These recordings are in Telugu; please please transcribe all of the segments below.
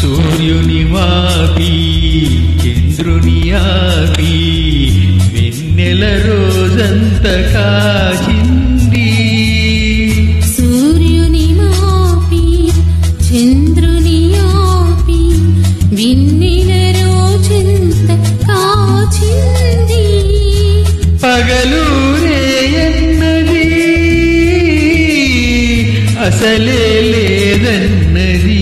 సూర్యుని వాపి చంద్రుని ఆపి వెన్నెల రోజంత కాచింది. సూర్యుని మాపి చంద్రుని ఆపి వెన్నెల రోజంత కాచింది. పగలూరేయన్నది అసలే లేదన్నది.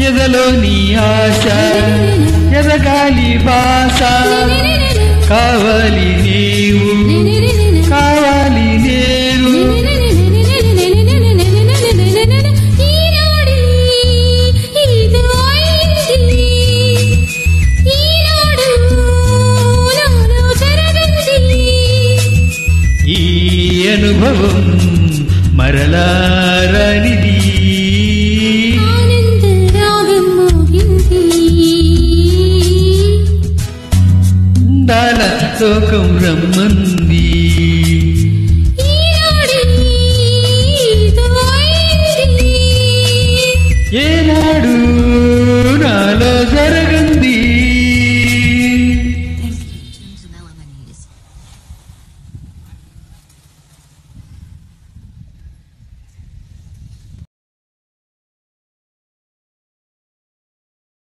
ఎదలో నీ ఆశ ఎదగాలి బాస కావాలి నీవు కావాలి నేను. ఈ అనుభవం మరలారనిది. లోకం రమ్మంది.